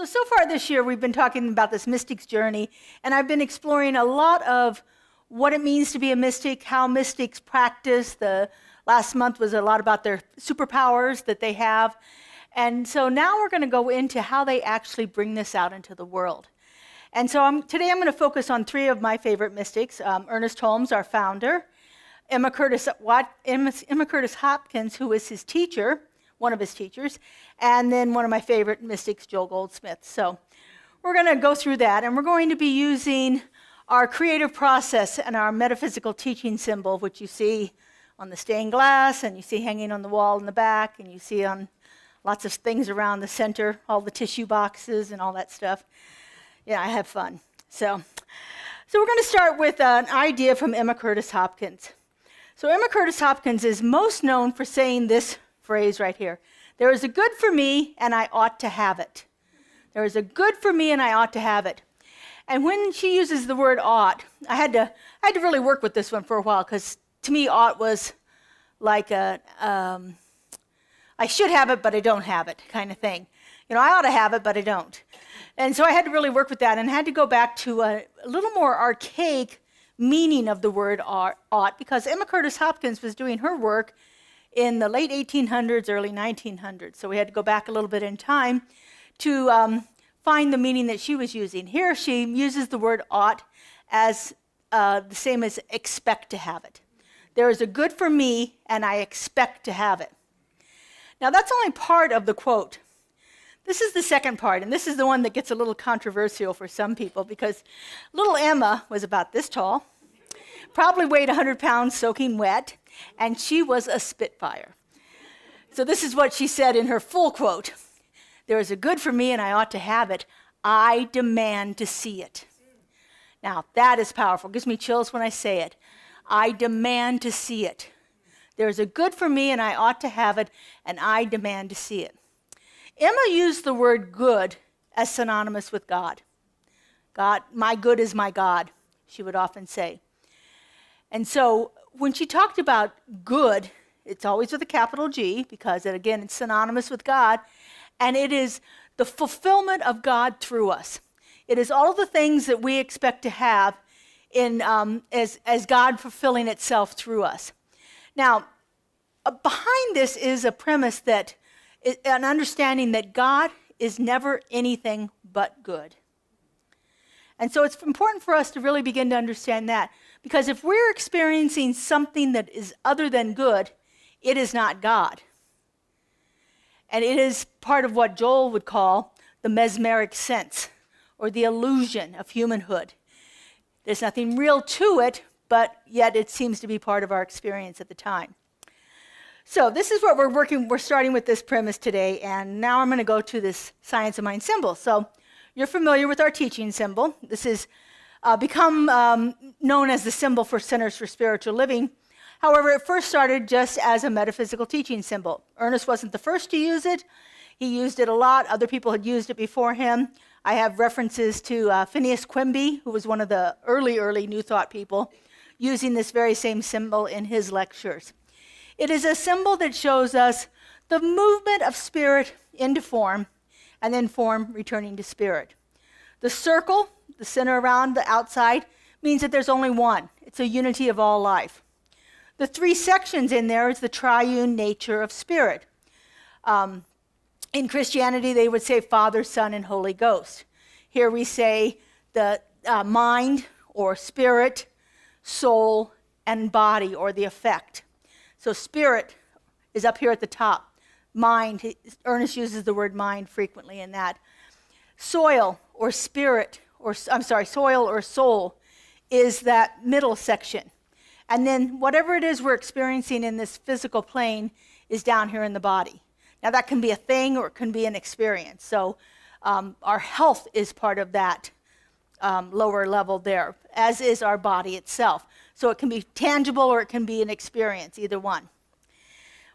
So far this year, we've been talking about this mystic's journey, and I've been exploring a lot of what it means to be a mystic, how mystics practice. The last month was a lot about their superpowers that they have. And so now we're going to go into how they actually bring this out into the world. And so today I'm going to focus on three of my favorite mystics. Ernest Holmes, our founder, Emma Curtis Hopkins, who is his teacher, one of his teachers, and then one of my favorite mystics, Joel Goldsmith. So we're going to go through that, and we're going to be using our creative process and our metaphysical teaching symbol, which you see on the stained glass, and you see hanging on the wall in the back, and you see on lots of things around the center, all the tissue boxes and all that stuff. Yeah, I have fun. So we're going to start with an idea from Emma Curtis Hopkins. So Emma Curtis Hopkins is most known for saying this phrase right here. There is a good for me, and I ought to have it. There is a good for me, and I ought to have it. And when she uses the word ought, I had to really work with this one for a while, because to me, ought was like I should have it, but I don't have it kind of thing. You know, I ought to have it, but I don't. And so I had to really work with that, and had to go back to a little more archaic meaning of the word ought, because Emma Curtis Hopkins was doing her work in the late 1800s, early 1900s. So we had to go back a little bit in time to find the meaning that she was using. Here she uses the word ought as the same as expect to have it. There is a good for me, and I expect to have it. Now that's only part of the quote. This is the second part, and this is the one that gets a little controversial for some people, because little Emma was about this tall, probably weighed 100 pounds soaking wet, and she was a spitfire. So this is what she said in her full quote. There is a good for me, and I ought to have it. I demand to see it. Now, that is powerful. It gives me chills when I say it. I demand to see it. There is a good for me, and I ought to have it, and I demand to see it. Emma used the word good as synonymous with God. God, my good is my God, she would often say. And so when she talked about good, it's always with a capital G, because again, it's synonymous with God, and it is the fulfillment of God through us. It is all of the things that we expect to have in as God fulfilling itself through us. Now, behind this is a premise that an understanding that God is never anything but good. And so it's important for us to really begin to understand that, because if we're experiencing something that is other than good, it is not God. And it is part of what Joel would call the mesmeric sense, or the illusion of humanhood. There's nothing real to it, but yet it seems to be part of our experience at the time. So this is what we're starting with this premise today, and now I'm going to go to this science of mind symbol. So you're familiar with our teaching symbol. This has become known as the symbol for Centers for Spiritual Living. However, it first started just as a metaphysical teaching symbol. Ernest wasn't the first to use it. He used it a lot. Other people had used it before him. I have references to Phineas Quimby, who was one of the early New Thought people, using this very same symbol in his lectures. It is a symbol that shows us the movement of spirit into form, and then form returning to spirit. The circle, the center around the outside, means that there's only one. It's a unity of all life. The three sections in there is the triune nature of spirit. In Christianity, they would say Father, Son, and Holy Ghost. Here we say the mind, or spirit, soul, and body, or the effect. So spirit is up here at the top. Mind, Ernest uses the word mind frequently in that. Soil or soil or soul is that middle section. And then whatever it is we're experiencing in this physical plane is down here in the body. Now that can be a thing or it can be an experience. So our health is part of that lower level there, as is our body itself. So it can be tangible or it can be an experience, either one.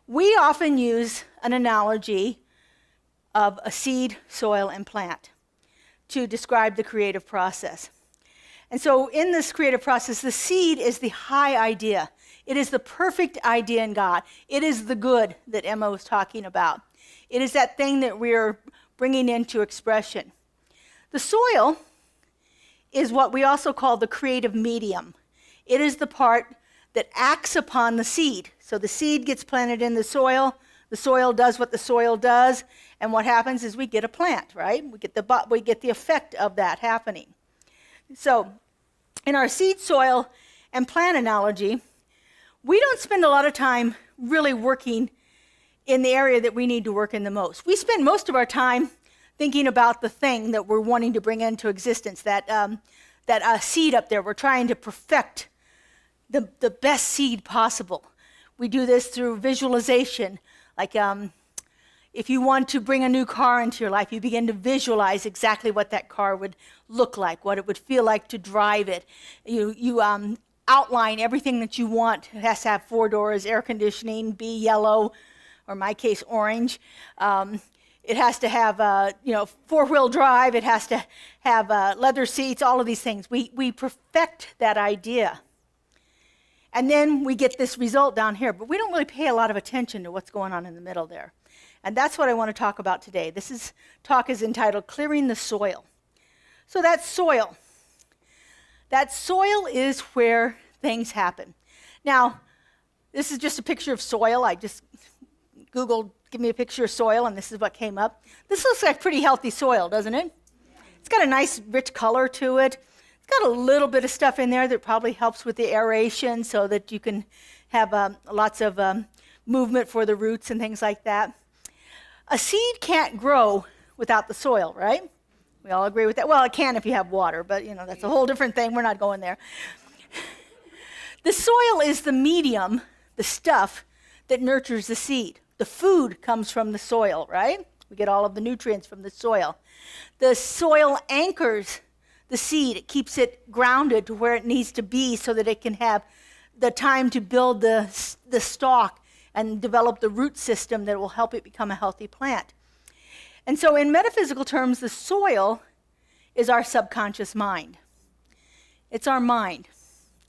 We often use an analogy of a seed, soil, and plant to describe the creative process. And so in this creative process, the seed is the high idea. It is the perfect idea in God. It is the good that Emma was talking about. It is that thing that we're bringing into expression. The soil is what we also call the creative medium. It is the part that acts upon the seed. So the seed gets planted in the soil does what the soil does, and what happens is we get a plant, right? We get the effect of that happening. So in our seed, soil, and plant analogy, we don't spend a lot of time really working in the area that we need to work in the most. We spend most of our time thinking about the thing that we're wanting to bring into existence, that seed up there. We're trying to perfect the best seed possible. We do this through visualization. Like if you want to bring a new car into your life, you begin to visualize exactly what that car would look like, what it would feel like to drive it. You outline everything that you want. It has to have 4 doors, air conditioning, be yellow, or in my case, orange. It has to have 4-wheel drive. It has to have leather seats, all of these things. We perfect that idea. And then we get this result down here, but we don't really pay a lot of attention to what's going on in the middle there. And that's what I want to talk about today. This talk is entitled Clearing the Soil. So that soil is where things happen. Now, this is just a picture of soil. I just Googled, give me a picture of soil, and this is what came up. This looks like pretty healthy soil, doesn't it? It's got a nice rich color to it. It's got a little bit of stuff in there that probably helps with the aeration so that you can have lots of movement for the roots and things like that. A seed can't grow without the soil, right? We all agree with that. Well, it can if you have water, but that's a whole different thing. We're not going there. The soil is the medium, the stuff that nurtures the seed. The food comes from the soil, right? We get all of the nutrients from the soil. The soil anchors the seed. It keeps it grounded to where it needs to be so that it can have the time to build the stalk and develop the root system that will help it become a healthy plant. And so in metaphysical terms, the soil is our subconscious mind. It's our mind.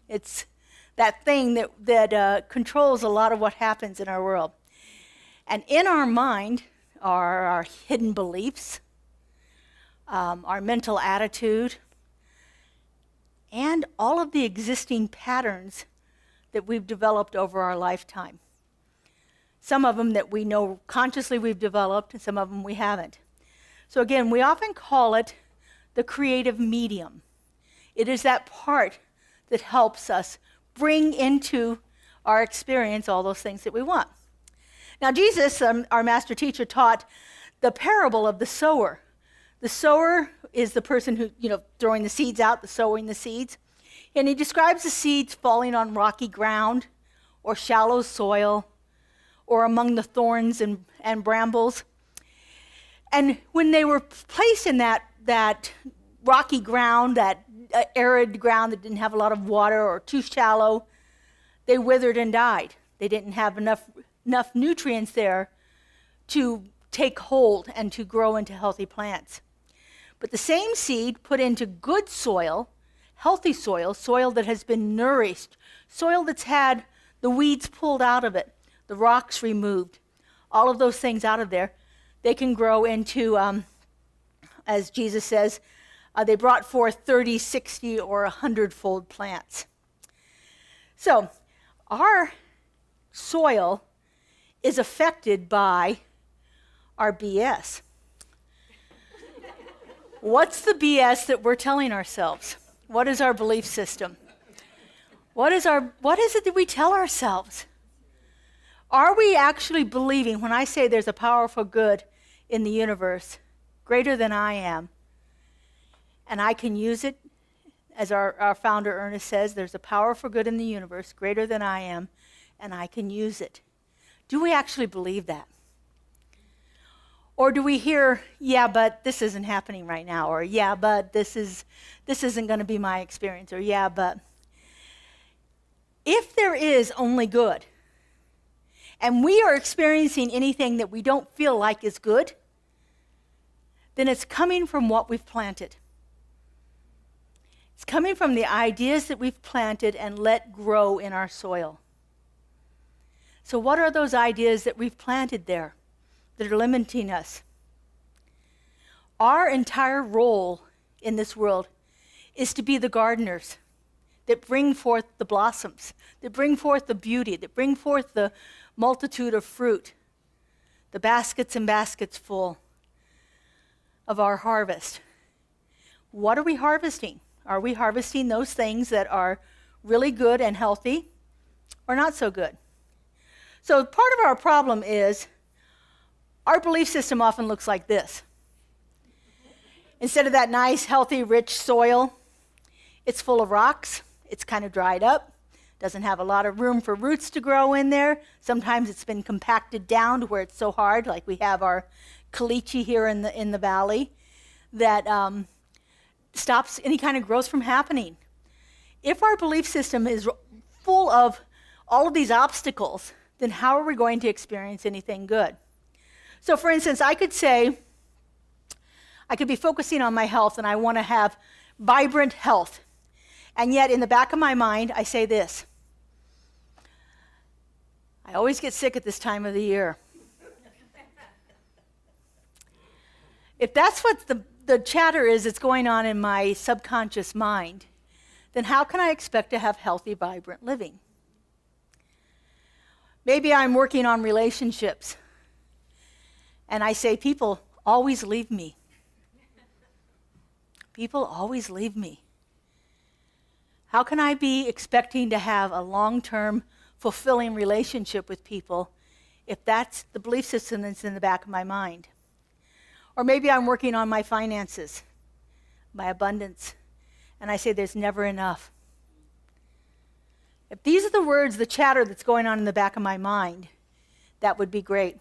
It's that thing that controls a lot of what happens in our world. And in our mind are our hidden beliefs, our mental attitude, and all of the existing patterns that we've developed over our lifetime. Some of them that we know consciously we've developed, and some of them we haven't. So again, we often call it the creative medium. It is that part that helps us bring into our experience all those things that we want. Now Jesus, our master teacher, taught the parable of the sower. The sower is the person who, throwing the seeds out, sowing the seeds. And he describes the seeds falling on rocky ground or shallow soil or among the thorns and brambles. And when they were placed in that rocky ground, that arid ground that didn't have a lot of water or too shallow, they withered and died. They didn't have enough nutrients there to take hold and to grow into healthy plants. But the same seed put into good soil, healthy soil, soil that has been nourished, soil that's had the weeds pulled out of it, the rocks removed, all of those things out of there, they can grow into, as Jesus says, they brought forth 30, 60, or 100-fold plants. So our soil is affected by our BS. What's the BS that we're telling ourselves? What is our belief system? What is it that we tell ourselves? Are we actually believing, when I say there's a powerful good in the universe, greater than I am, and I can use it, as our founder Ernest says, there's a powerful good in the universe, greater than I am, and I can use it. Do we actually believe that? Or do we hear, yeah, but this isn't happening right now, or yeah, but this isn't going to be my experience, or yeah, but. If there is only good, and we are experiencing anything that we don't feel like is good, then it's coming from what we've planted. It's coming from the ideas that we've planted and let grow in our soil. So what are those ideas that we've planted there that are limiting us? Our entire role in this world is to be the gardeners that bring forth the blossoms, that bring forth the beauty, that bring forth the multitude of fruit, the baskets and baskets full of our harvest. What are we harvesting? Are we harvesting those things that are really good and healthy or not so good? So part of our problem is our belief system often looks like this. Instead of that nice, healthy, rich soil, it's full of rocks. It's kind of dried up, doesn't have a lot of room for roots to grow in there. Sometimes it's been compacted down to where it's so hard, like we have our caliche here in the valley, that stops any kind of growth from happening. If our belief system is full of all of these obstacles, then how are we going to experience anything good? So for instance, I could be focusing on my health and I want to have vibrant health. And yet in the back of my mind, I say this: I always get sick at this time of the year. If that's what the chatter is that's going on in my subconscious mind, then how can I expect to have healthy, vibrant living? Maybe I'm working on relationships, and I say, people always leave me. People always leave me. How can I be expecting to have a long-term, fulfilling relationship with people if that's the belief system that's in the back of my mind? Or maybe I'm working on my finances, my abundance, and I say there's never enough. If these are the words, the chatter that's going on in the back of my mind, that would be great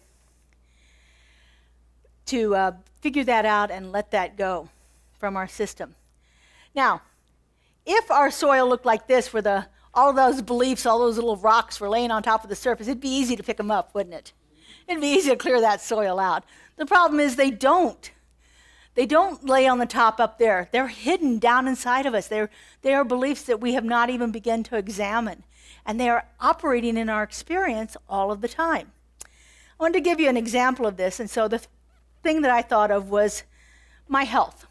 to figure that out and let that go from our system. Now, if our soil looked like this, where all those beliefs, all those little rocks were laying on top of the surface, it'd be easy to pick them up, wouldn't it? It'd be easy to clear that soil out. The problem is they don't. They don't lay on the top up there. They're hidden down inside of us. They are beliefs that we have not even begun to examine. And they are operating in our experience all of the time. I wanted to give you an example of this. And so the thing that I thought of was my health.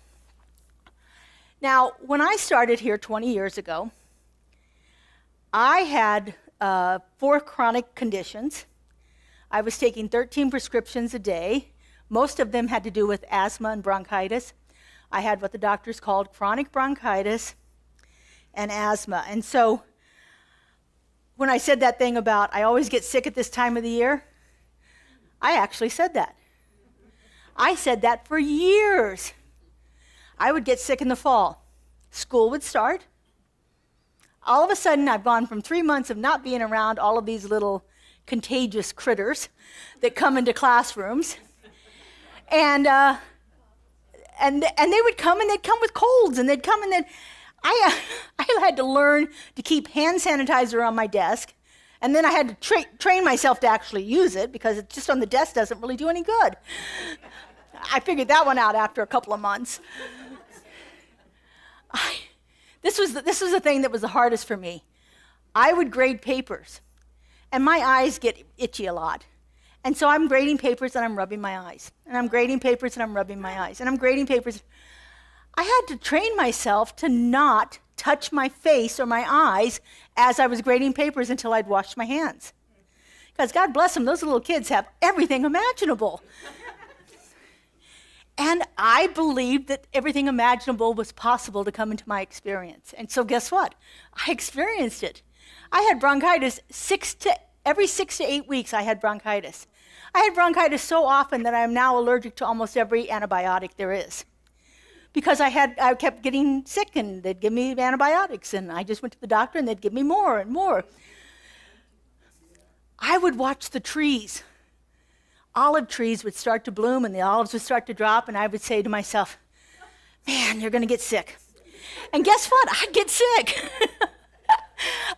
Now, when I started here 20 years ago, I had 4 chronic conditions. I was taking 13 prescriptions a day. Most of them had to do with asthma and bronchitis. I had what the doctors called chronic bronchitis and asthma. And so when I said that thing about I always get sick at this time of the year, I actually said that. I said that for years. I would get sick in the fall. School would start. All of a sudden, I've gone from 3 months of not being around all of these little contagious critters that come into classrooms. And they would come, and they'd come with colds, and they'd come, and then I had to learn to keep hand sanitizer on my desk, and then I had to train myself to actually use it, because it just on the desk doesn't really do any good. I figured that one out after a couple of months. This was the thing that was the hardest for me. I would grade papers, and my eyes get itchy a lot. And so I'm grading papers, and I'm rubbing my eyes. And I'm grading papers, and I'm rubbing my eyes. And I'm grading papers. I had to train myself to not touch my face or my eyes as I was grading papers until I'd washed my hands. Because God bless them, those little kids have everything imaginable. And I believed that everything imaginable was possible to come into my experience. And so guess what? I experienced it. I had bronchitis every 6 to 8 weeks. I had bronchitis. I had bronchitis so often that I am now allergic to almost every antibiotic there is. Because I kept getting sick, and they'd give me antibiotics, and I just went to the doctor, and they'd give me more and more. I would watch the trees. Olive trees would start to bloom, and the olives would start to drop, and I would say to myself, man, you're going to get sick. And guess what? I'd get sick.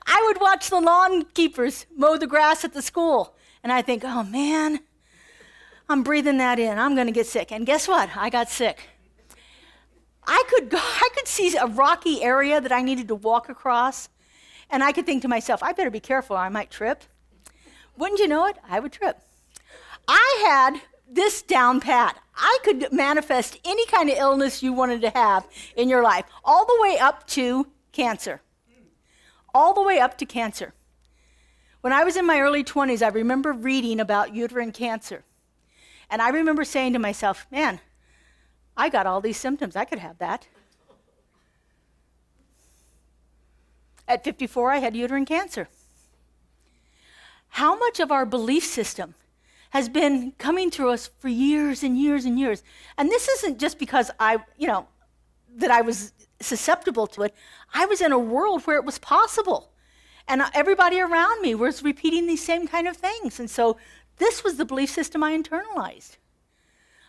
I would watch the lawn keepers mow the grass at the school, and I'd think, oh man, I'm breathing that in. I'm going to get sick. And guess what? I got sick. I could see a rocky area that I needed to walk across, and I could think to myself, I better be careful or I might trip. Wouldn't you know it? I would trip. I had this down pat. I could manifest any kind of illness you wanted to have in your life, all the way up to cancer. All the way up to cancer. When I was in my early 20s, I remember reading about uterine cancer. And I remember saying to myself, man, I got all these symptoms. I could have that. At 54, I had uterine cancer. How much of our belief system has been coming through us for years and years and years? And this isn't just because that I was susceptible to it. I was in a world where it was possible. And everybody around me was repeating these same kind of things. And so this was the belief system I internalized.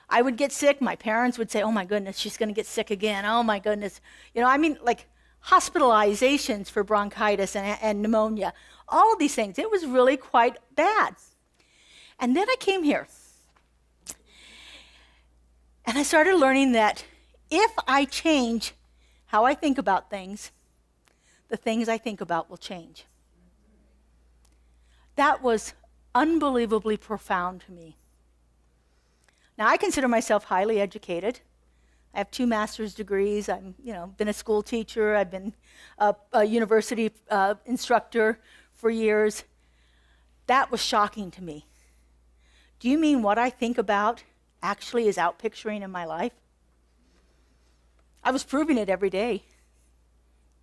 I would get sick. My parents would say, oh my goodness, she's going to get sick again. Oh my goodness. Like hospitalizations for bronchitis and pneumonia. All of these things. It was really quite bad. And then I came here. And I started learning that if I change how I think about things, the things I think about will change. That was unbelievably profound to me. Now, I consider myself highly educated. I have 2 master's degrees. I've been a school teacher. I've been a university instructor for years. That was shocking to me. Do you mean what I think about actually is outpicturing in my life? I was proving it every day.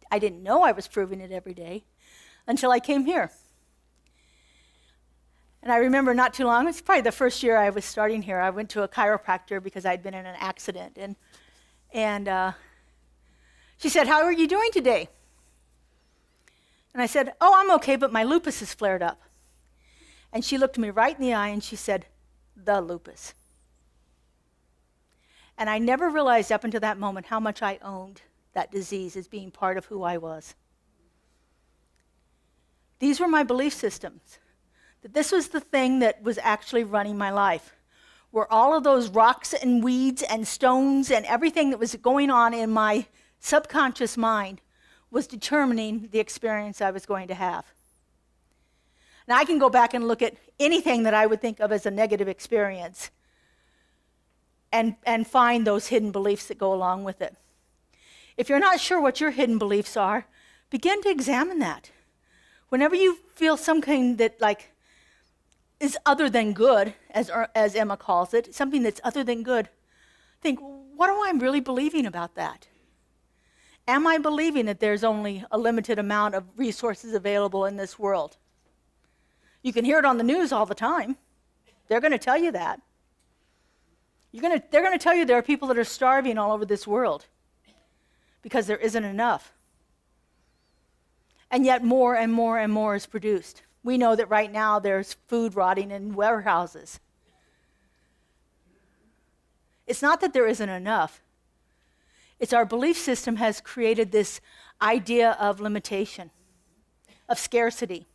I didn't know I was proving it every day until I came here. And I remember not too long, it's probably the first year I was starting here, I went to a chiropractor because I'd been in an accident. And she said, how are you doing today? And I said, oh, I'm okay, but my lupus has flared up. And she looked me right in the eye and she said, the lupus. And I never realized up until that moment how much I owned that disease as being part of who I was. These were my belief systems. That this was the thing that was actually running my life. Where all of those rocks and weeds and stones and everything that was going on in my subconscious mind was determining the experience I was going to have. Now I can go back and look at anything that I would think of as a negative experience and find those hidden beliefs that go along with it. If you're not sure what your hidden beliefs are, begin to examine that. Whenever you feel some kind that is other than good, as Emma calls it, something that's other than good, think, what am I really believing about that? Am I believing that there's only a limited amount of resources available in this world? You can hear it on the news all the time. They're going to tell you that. They're going to tell you there are people that are starving all over this world because there isn't enough. And yet more and more and more is produced. We know that right now there's food rotting in warehouses. It's not that there isn't enough. It's our belief system has created this idea of limitation, of scarcity.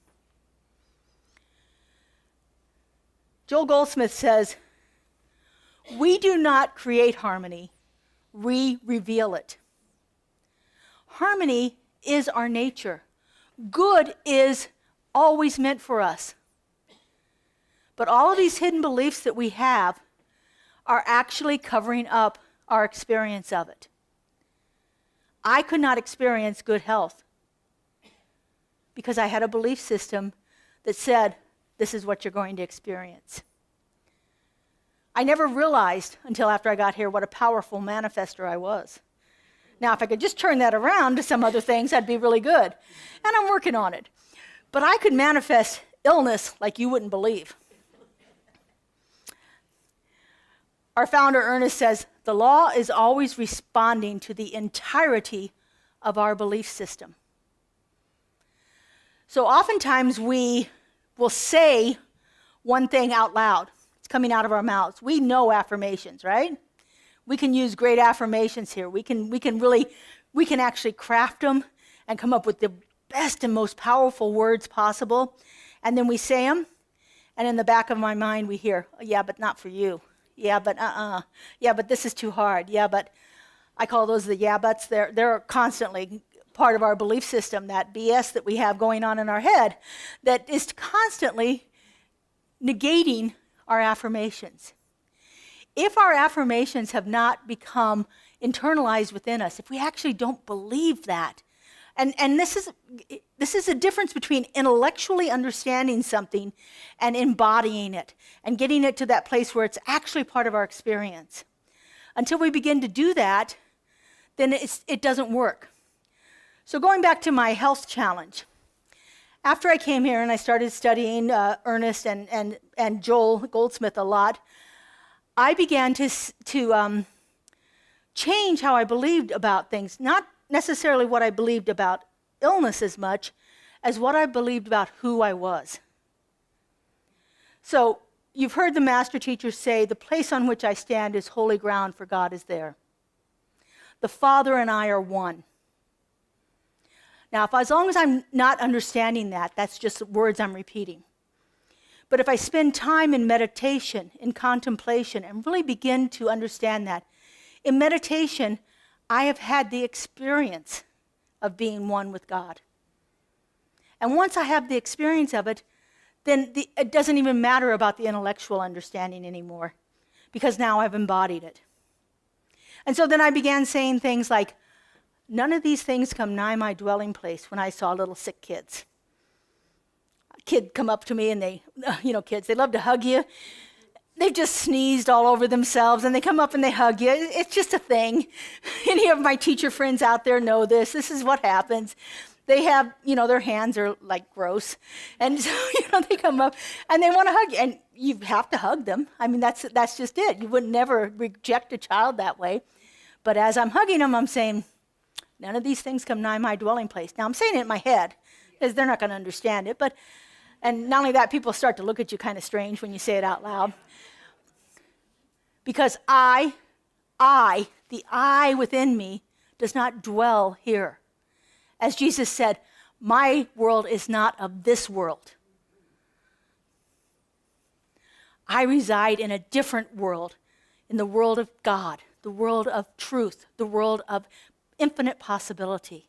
Joel Goldsmith says, we do not create harmony, we reveal it. Harmony is our nature. Good is always meant for us. But all of these hidden beliefs that we have are actually covering up our experience of it. I could not experience good health because I had a belief system that said, this is what you're going to experience. I never realized until after I got here what a powerful manifester I was. Now, if I could just turn that around to some other things, that'd be really good. And I'm working on it. But I could manifest illness like you wouldn't believe. Our founder, Ernest, says, the law is always responding to the entirety of our belief system. So oftentimes we will say one thing out loud. It's coming out of our mouths. We know affirmations, right? We can use great affirmations here. We can actually craft them and come up with the best and most powerful words possible. And then we say them, and in the back of my mind we hear, oh, yeah, but not for you. Yeah, but Yeah, but this is too hard. Yeah, but I call those the yeah buts. They're constantly part of our belief system, that BS that we have going on in our head that is constantly negating our affirmations. if our affirmations have not become internalized within us, if we actually don't believe that, and this is a difference between intellectually understanding something and embodying it and getting it to that place where it's actually part of our experience. Until we begin to do that, then it doesn't work. So going back to my health challenge, after I came here and I started studying Ernest and Joel Goldsmith a lot, I began to change how I believed about things, not necessarily what I believed about illness as much as what I believed about who I was. So you've heard the master teachers say, the place on which I stand is holy ground, for God is there. The Father and I are one. Now, as long as I'm not understanding that, that's just words I'm repeating. But if I spend time in meditation, in contemplation, and really begin to understand that, in meditation, I have had the experience of being one with God. And once I have the experience of it, then it doesn't even matter about the intellectual understanding anymore, because now I've embodied it. And so then I began saying things like, none of these things come nigh my dwelling place when I saw little sick kids. A kid come up to me and kids, they love to hug you. They've just sneezed all over themselves and they come up and they hug you. It's just a thing. Any of my teacher friends out there know this. This is what happens. They have, their hands are like gross. And so, they come up and they want to hug you. And you have to hug them. I mean, that's just it. You would never reject a child that way. But as I'm hugging them, I'm saying, none of these things come nigh my dwelling place. Now, I'm saying it in my head because they're not going to understand it. And not only that, people start to look at you kind of strange when you say it out loud. Because the I within me does not dwell here. As Jesus said, my world is not of this world. I reside in a different world, in the world of God, the world of truth, the world of infinite possibility,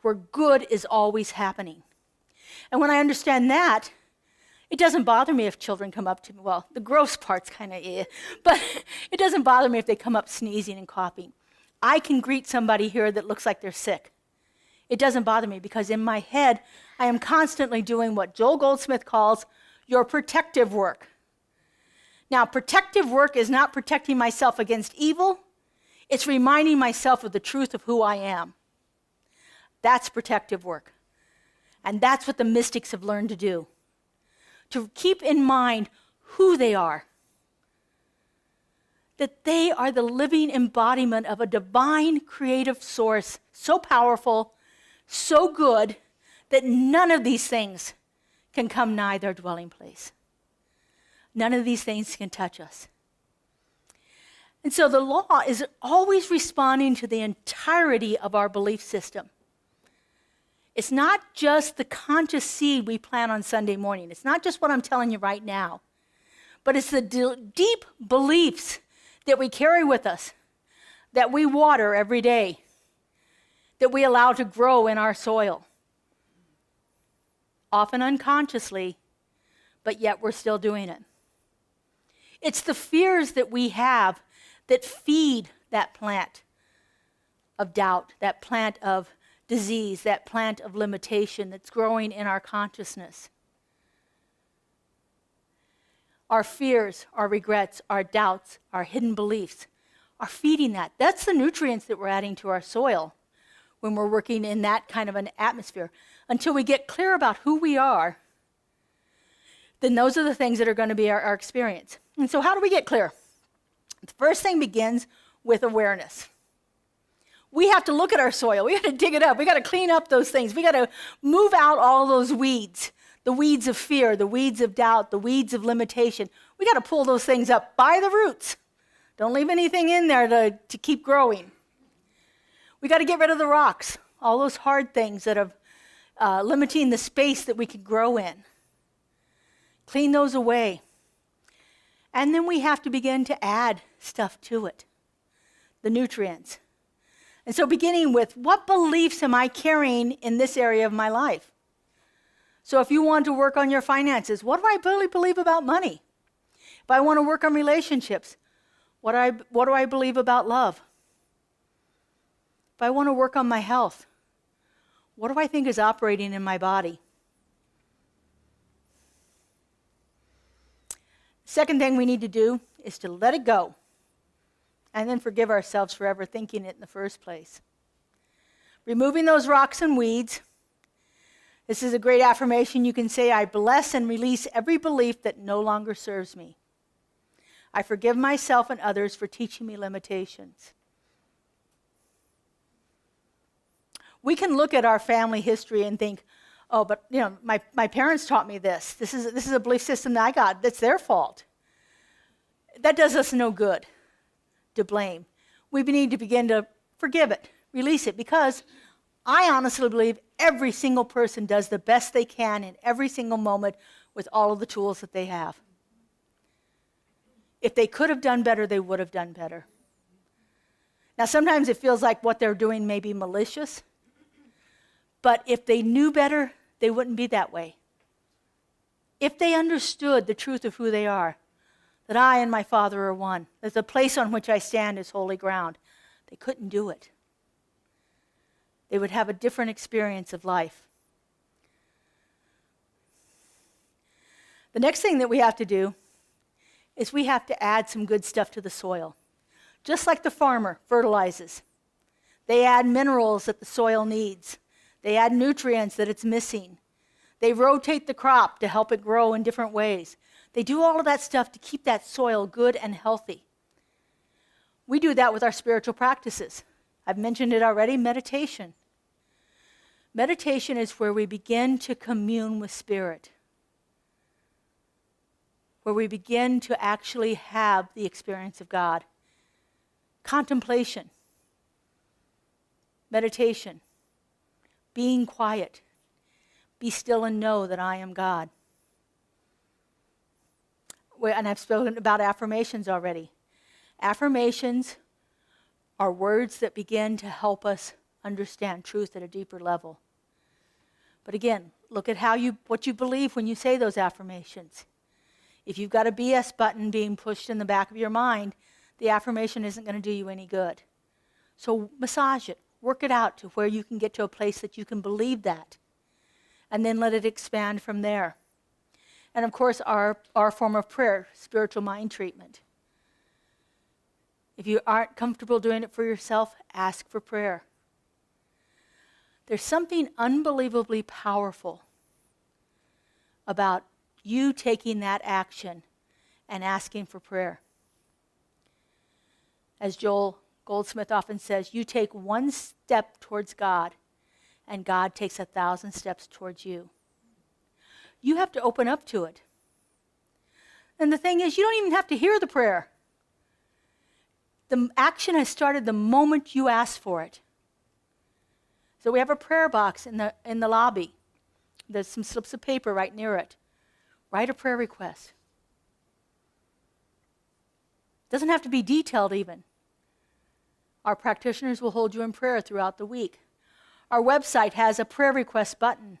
where good is always happening. And when I understand that, it doesn't bother me if children come up to me. Well, the gross part's kind of but it doesn't bother me if they come up sneezing and coughing. I can greet somebody here that looks like they're sick. It doesn't bother me because in my head, I am constantly doing what Joel Goldsmith calls your protective work. Now, protective work is not protecting myself against evil. It's reminding myself of the truth of who I am. That's protective work. And that's what the mystics have learned to do. To keep in mind who they are. That they are the living embodiment of a divine creative source, so powerful, so good, that none of these things can come nigh their dwelling place. None of these things can touch us. And so the law is always responding to the entirety of our belief system. It's not just the conscious seed we plant on Sunday morning. It's not just what I'm telling you right now. But it's the deep beliefs that we carry with us, that we water every day, that we allow to grow in our soil. Often unconsciously, but yet we're still doing it. It's the fears that we have that feed that plant of doubt, that plant of disease, that plant of limitation that's growing in our consciousness. Our fears, our regrets, our doubts, our hidden beliefs are feeding that. That's the nutrients that we're adding to our soil when we're working in that kind of an atmosphere. Until we get clear about who we are, then those are the things that are going to be our experience. And so how do we get clear? The first thing begins with awareness. We have to look at our soil. We got to dig it up. We got to clean up those things. We got to move out all those weeds, the weeds of fear, the weeds of doubt, the weeds of limitation. We got to pull those things up by the roots. Don't leave anything in there to keep growing. We got to get rid of the rocks, all those hard things that are limiting the space that we can grow in. Clean those away. And then we have to begin to add stuff to it, the nutrients. And so beginning with, what beliefs am I carrying in this area of my life? So if you want to work on your finances, what do I really believe about money? If I want to work on relationships, What do I believe about love? If I want to work on my health, what do I think is operating in my body? Second thing we need to do is to let it go and then forgive ourselves for ever thinking it in the first place. Removing those rocks and weeds. This is a great affirmation. You can say, I bless and release every belief that no longer serves me. I forgive myself and others for teaching me limitations. We can look at our family history and think, oh, but my parents taught me this. This is a belief system that I got. That's their fault. That does us no good to blame. We need to begin to forgive it, release it, because I honestly believe every single person does the best they can in every single moment with all of the tools that they have. If they could have done better, they would have done better. Now, sometimes it feels like what they're doing may be malicious, but if they knew better, they wouldn't be that way. If they understood the truth of who they are, that I and my Father are one, that the place on which I stand is holy ground, they couldn't do it. They would have a different experience of life. The next thing that we have to do is we have to add some good stuff to the soil. Just like the farmer fertilizes. They add minerals that the soil needs. They add nutrients that it's missing. They rotate the crop to help it grow in different ways. They do all of that stuff to keep that soil good and healthy. We do that with our spiritual practices. I've mentioned it already, meditation. Meditation is where we begin to commune with Spirit, where we begin to actually have the experience of God. Contemplation, meditation, being quiet, be still and know that I am God. And I've spoken about affirmations already. Affirmations are words that begin to help us understand truth at a deeper level. But again, look at what you believe when you say those affirmations. If you've got a BS button being pushed in the back of your mind, the affirmation isn't going to do you any good. So massage it, work it out to where you can get to a place that you can believe that, and then let it expand from there. And of course, our form of prayer, spiritual mind treatment. If you aren't comfortable doing it for yourself, ask for prayer. There's something unbelievably powerful about you taking that action and asking for prayer. As Joel Goldsmith often says, you take one step towards God, and God takes 1,000 steps towards you. You have to open up to it. And the thing is, you don't even have to hear the prayer. The action has started the moment you ask for it. So we have a prayer box in the lobby. There's some slips of paper right near it. Write a prayer request. Doesn't have to be detailed even. Our practitioners will hold you in prayer throughout the week. Our website has a prayer request button.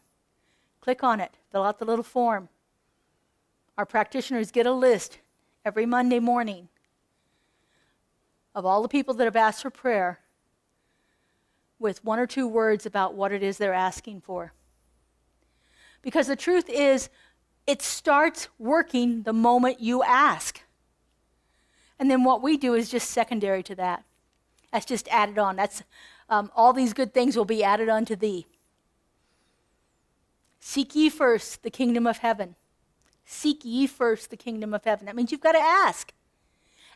Click on it, fill out the little form. Our practitioners get a list every Monday morning of all the people that have asked for prayer with 1 or 2 words about what it is they're asking for. Because the truth is, it starts working the moment you ask. And then what we do is just secondary to that. That's just added on. That's all these good things will be added unto thee. Seek ye first the kingdom of heaven. Seek ye first the kingdom of heaven. That means you've got to ask.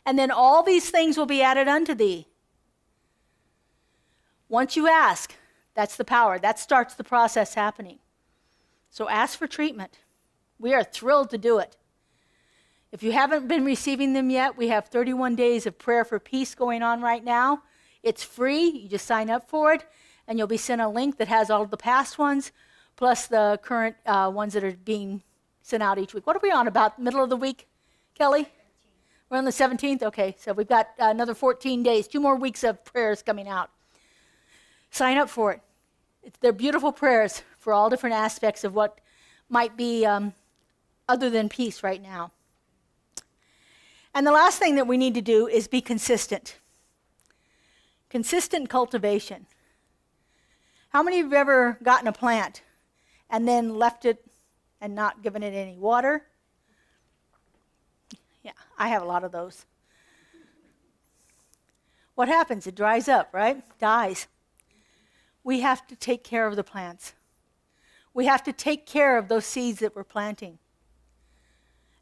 And then all these things will be added unto thee. Once you ask, that's the power. That starts the process happening. So ask for treatment. We are thrilled to do it. If you haven't been receiving them yet, we have 31 days of prayer for peace going on right now. It's free. You just sign up for it, and you'll be sent a link that has all of the past ones, plus the current ones that are being sent out each week. What are we on, about middle of the week, Kelly? 17th. We're on the 17th? Okay, so we've got another 14 days, 2 more weeks of prayers coming out. Sign up for it. They're beautiful prayers for all different aspects of what might be other than peace right now. And the last thing that we need to do is be consistent. Consistent cultivation. How many of you have ever gotten a plant and then left it and not given it any water? Yeah, I have a lot of those. What happens? It dries up, right? Dies. We have to take care of the plants. We have to take care of those seeds that we're planting.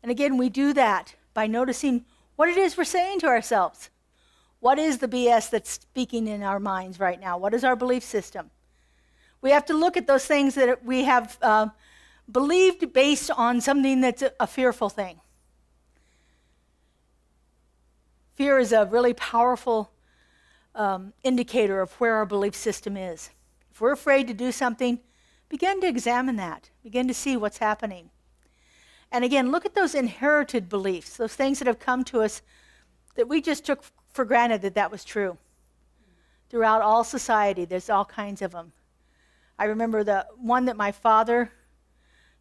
And again, we do that by noticing what it is we're saying to ourselves. What is the BS that's speaking in our minds right now? What is our belief system? We have to look at those things that we have believed based on something that's a fearful thing. Fear is a really powerful indicator of where our belief system is. If we're afraid to do something, begin to examine that. Begin to see what's happening. And again, look at those inherited beliefs, those things that have come to us that we just took for granted that was true. Throughout all society, there's all kinds of them. I remember the one that my father,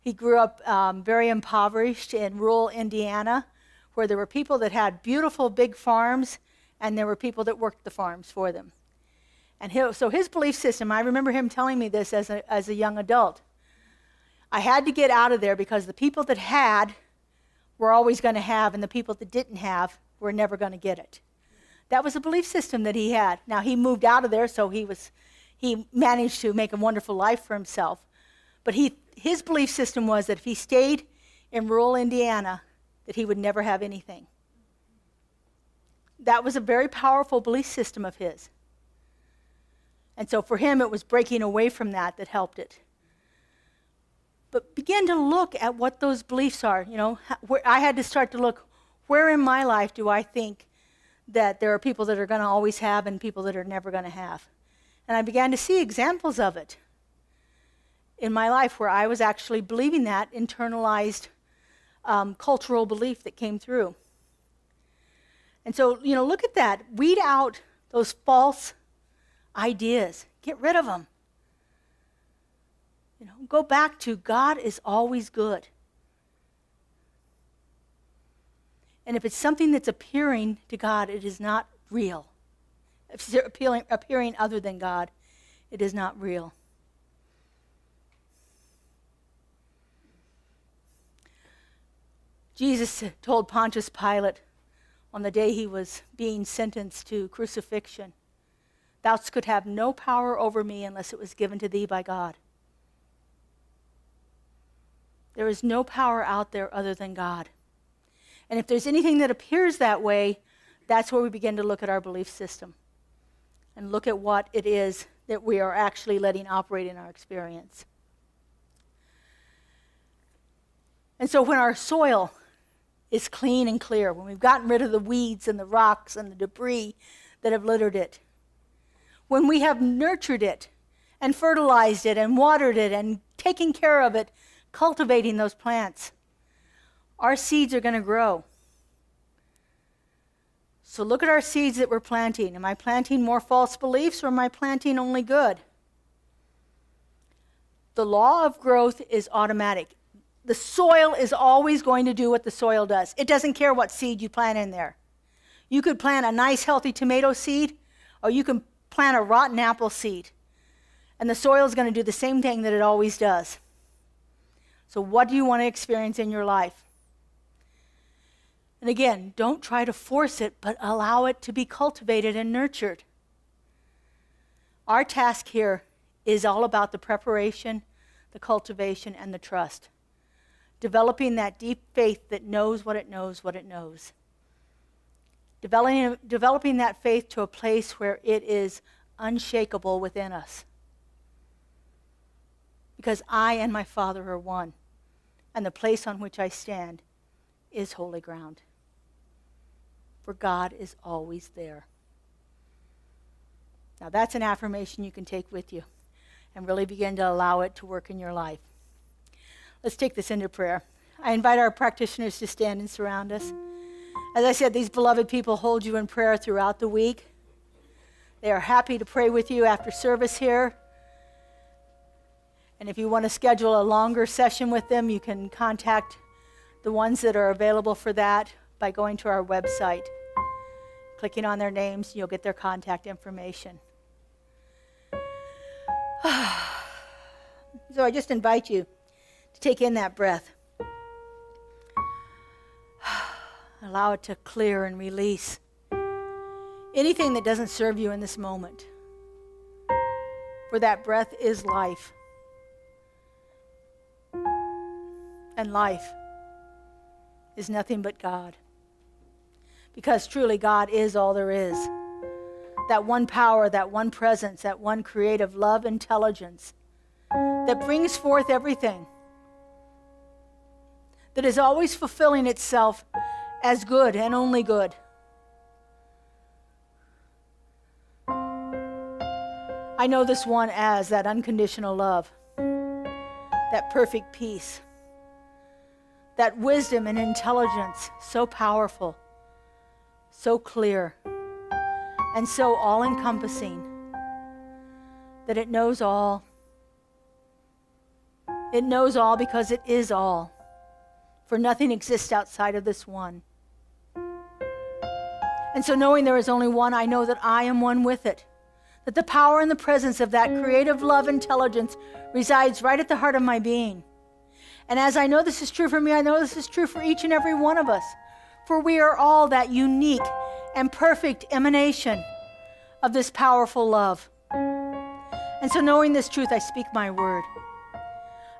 he grew up very impoverished in rural Indiana, where there were people that had beautiful big farms, and there were people that worked the farms for them. And so his belief system, I remember him telling me this as a young adult. I had to get out of there because the people that had were always going to have, and the people that didn't have were never going to get it. That was a belief system that he had. Now, he moved out of there, so he managed to make a wonderful life for himself. But his belief system was that if he stayed in rural Indiana, that he would never have anything. That was a very powerful belief system of his. And so for him, it was breaking away from that helped it. But begin to look at what those beliefs are. You know, I had to start to look, where in my life do I think that there are people that are going to always have and people that are never going to have? And I began to see examples of it in my life where I was actually believing that internalized cultural belief that came through. And so, you know, look at that. Weed out those false ideas. Get rid of them. You know, go back to God is always good. And if it's something that's appearing to God, it is not real. If it's appearing other than God, it is not real. Jesus told Pontius Pilate on the day he was being sentenced to crucifixion, "Thou could have no power over me unless it was given to thee by God." There is no power out there other than God. And if there's anything that appears that way, that's where we begin to look at our belief system and look at what it is that we are actually letting operate in our experience. And so when our soil is clean and clear, when we've gotten rid of the weeds and the rocks and the debris that have littered it, when we have nurtured it and fertilized it and watered it and taken care of it, cultivating those plants, our seeds are going to grow. So look at our seeds that we're planting. Am I planting more false beliefs or am I planting only good? The law of growth is automatic. The soil is always going to do what the soil does. It doesn't care what seed you plant in there. You could plant a nice, healthy tomato seed, or you can plant a rotten apple seed. And the soil is going to do the same thing that it always does. So what do you want to experience in your life? And again, don't try to force it, but allow it to be cultivated and nurtured. Our task here is all about the preparation, the cultivation, and the trust. Developing that deep faith that knows what it knows, what it knows. Developing that faith to a place where it is unshakable within us. Because I and my Father are one, and the place on which I stand is holy ground. For God is always there. Now that's an affirmation you can take with you and really begin to allow it to work in your life. Let's take this into prayer. I invite our practitioners to stand and surround us. As I said, these beloved people hold you in prayer throughout the week. They are happy to pray with you after service here. And if you want to schedule a longer session with them, you can contact the ones that are available for that by going to our website. Clicking on their names, you'll get their contact information. So I just invite you to take in that breath. Allow it to clear and release anything that doesn't serve you in this moment. For that breath is life. And life is nothing but God. Because truly God is all there is. That one power, that one presence, that one creative love intelligence that brings forth everything. That is always fulfilling itself as good and only good. I know this one as that unconditional love, that perfect peace, that wisdom and intelligence, so powerful, so clear, and so all-encompassing, that it knows all. It knows all because it is all, for nothing exists outside of this one. And so knowing there is only one, I know that I am one with it, that the power and the presence of that creative love intelligence resides right at the heart of my being. And as I know this is true for me, I know this is true for each and every one of us, for we are all that unique and perfect emanation of this powerful love. And so knowing this truth, I speak my word.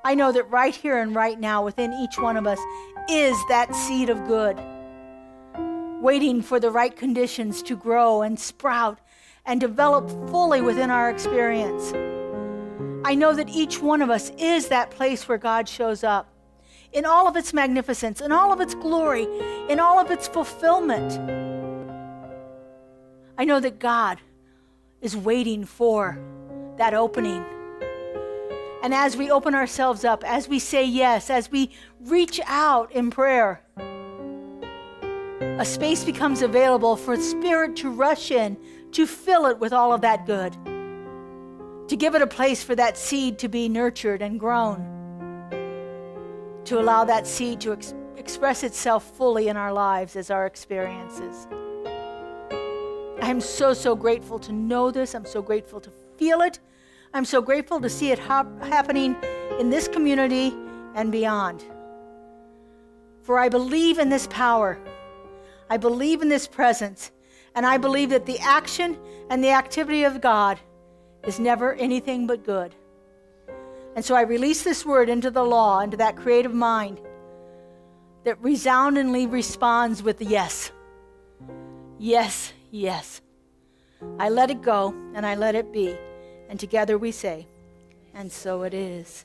I know that right here and right now within each one of us is that seed of good, waiting for the right conditions to grow and sprout and develop fully within our experience. I know that each one of us is that place where God shows up in all of its magnificence, in all of its glory, in all of its fulfillment. I know that God is waiting for that opening. And as we open ourselves up, as we say yes, as we reach out in prayer, a space becomes available for the Spirit to rush in, to fill it with all of that good, to give it a place for that seed to be nurtured and grown, to allow that seed to express itself fully in our lives as our experiences. I'm so grateful to know this. I'm so grateful to feel it. I'm so grateful to see it happening in this community and beyond. For I believe in this power. I believe in this presence. And I believe that the action and the activity of God is never anything but good. And so I release this word into the law, into that creative mind that resoundingly responds with yes. Yes, yes. I let it go and I let it be. And together we say, and so it is.